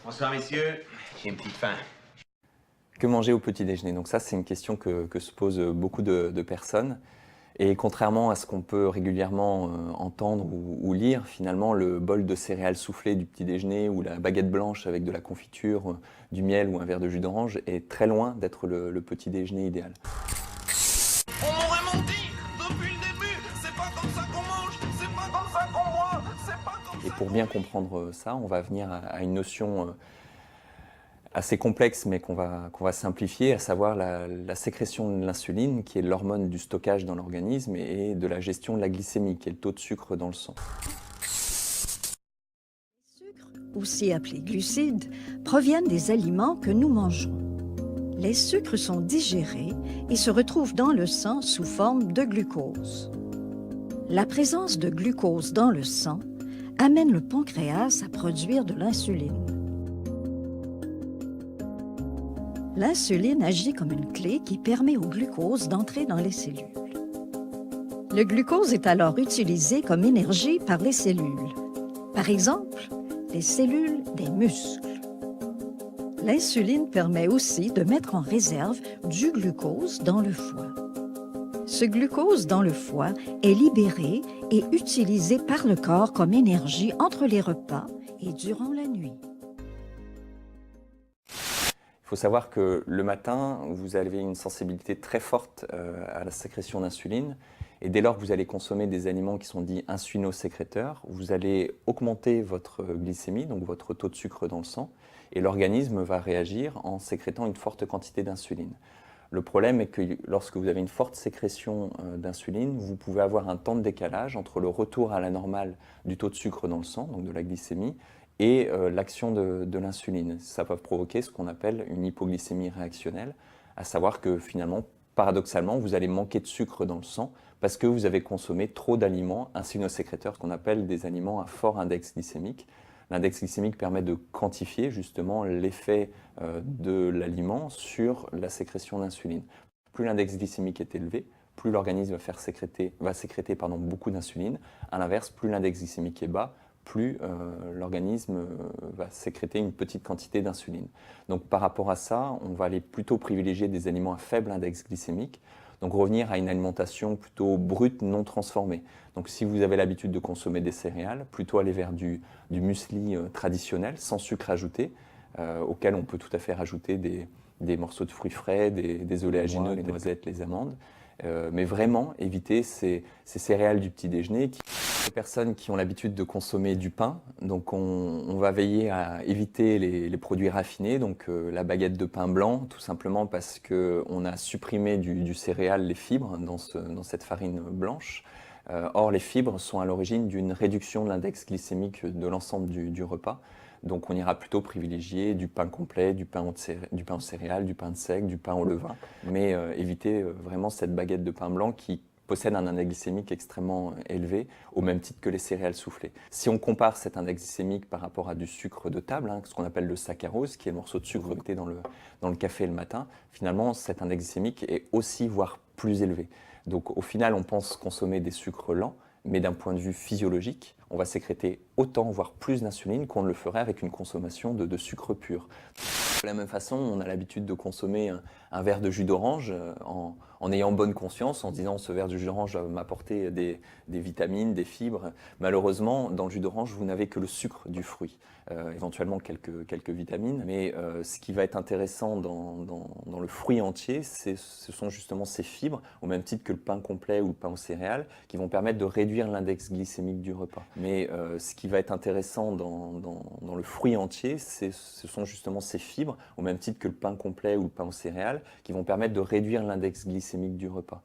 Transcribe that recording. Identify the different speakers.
Speaker 1: Bonsoir messieurs, j'ai une petite faim.
Speaker 2: Que manger au petit déjeuner? Donc ça, c'est une question que se posent beaucoup de personnes. Et contrairement à ce qu'on peut régulièrement entendre ou lire, finalement, le bol de céréales soufflées du petit déjeuner ou la baguette blanche avec de la confiture, du miel ou un verre de jus d'orange est très loin d'être le petit déjeuner idéal.
Speaker 3: On m'aurait menti depuis le début. C'est pas comme ça qu'on mange, c'est pas comme ça qu'on boit, c'est pas comme
Speaker 2: Et
Speaker 3: ça
Speaker 2: pour
Speaker 3: qu'on
Speaker 2: bien
Speaker 3: vit.
Speaker 2: comprendre ça, on va venir à une notion assez complexe, mais qu'on va simplifier, à savoir la sécrétion de l'insuline, qui est l'hormone du stockage dans l'organisme, et de la gestion de la glycémie, qui est le taux de sucre dans le sang.
Speaker 4: Sucres, aussi appelés glucides, proviennent des aliments que nous mangeons. Les sucres sont digérés et se retrouvent dans le sang sous forme de glucose. La présence de glucose dans le sang amène le pancréas à produire de l'insuline. L'insuline agit comme une clé qui permet au glucose d'entrer dans les cellules. Le glucose est alors utilisé comme énergie par les cellules. Par exemple, les cellules des muscles. L'insuline permet aussi de mettre en réserve du glucose dans le foie. Ce glucose dans le foie est libéré et utilisé par le corps comme énergie entre les repas et durant la nuit.
Speaker 2: Il faut savoir que le matin, vous avez une sensibilité très forte à la sécrétion d'insuline. Et dès lors que vous allez consommer des aliments qui sont dits insulinosécréteurs, vous allez augmenter votre glycémie, donc votre taux de sucre dans le sang, et l'organisme va réagir en sécrétant une forte quantité d'insuline. Le problème est que lorsque vous avez une forte sécrétion d'insuline, vous pouvez avoir un temps de décalage entre le retour à la normale du taux de sucre dans le sang, donc de la glycémie, et l'action de l'insuline. Ça peut provoquer ce qu'on appelle une hypoglycémie réactionnelle, à savoir que finalement, paradoxalement, vous allez manquer de sucre dans le sang parce que vous avez consommé trop d'aliments insulinosécréteurs, ce qu'on appelle des aliments à fort index glycémique. L'index glycémique permet de quantifier justement l'effet de l'aliment sur la sécrétion d'insuline. Plus l'index glycémique est élevé, plus l'organisme va sécréter beaucoup d'insuline. À l'inverse, plus l'index glycémique est bas, plus l'organisme va sécréter une petite quantité d'insuline. Donc par rapport à ça, on va aller plutôt privilégier des aliments à faible index glycémique, donc revenir à une alimentation plutôt brute, non transformée. Donc si vous avez l'habitude de consommer des céréales, plutôt aller vers du muesli traditionnel, sans sucre ajouté, auquel on peut tout à fait rajouter des morceaux de fruits frais, des oléagineux, les noisettes, les amandes, mais vraiment éviter ces céréales du petit déjeuner. Les personnes qui ont l'habitude de consommer du pain, donc on va veiller à éviter les produits raffinés, donc la baguette de pain blanc, tout simplement parce qu'on a supprimé du céréal les fibres dans cette farine blanche. Or, les fibres sont à l'origine d'une réduction de l'index glycémique de l'ensemble du repas. Donc on ira plutôt privilégier du pain complet, du pain aux céréales, du pain de seigle, du pain au levain, mais éviter vraiment cette baguette de pain blanc qui possède un index glycémique extrêmement élevé, au même titre que les céréales soufflées. Si on compare cet index glycémique par rapport à du sucre de table, ce qu'on appelle le saccharose, qui est le morceau de sucre que dans le café le matin, finalement cet index glycémique est aussi, voire plus élevé. Donc au final, on pense consommer des sucres lents, mais d'un point de vue physiologique, on va sécréter autant, voire plus d'insuline qu'on ne le ferait avec une consommation de sucre pur. De la même façon, on a l'habitude de consommer un verre de jus d'orange en ayant bonne conscience, en se disant ce verre de jus d'orange va m'apporter des vitamines, des fibres. Malheureusement, dans le jus d'orange, vous n'avez que le sucre du fruit, éventuellement quelques vitamines. Mais ce qui va être intéressant dans le fruit entier, ce sont justement ces fibres, au même titre que le pain complet ou le pain aux céréales, qui vont permettre de réduire l'index glycémique du repas. Mais ce qui va être intéressant dans le fruit entier, ce sont justement ces fibres, au même titre que le pain complet ou le pain aux céréales, qui vont permettre de réduire l'index glycémique du repas.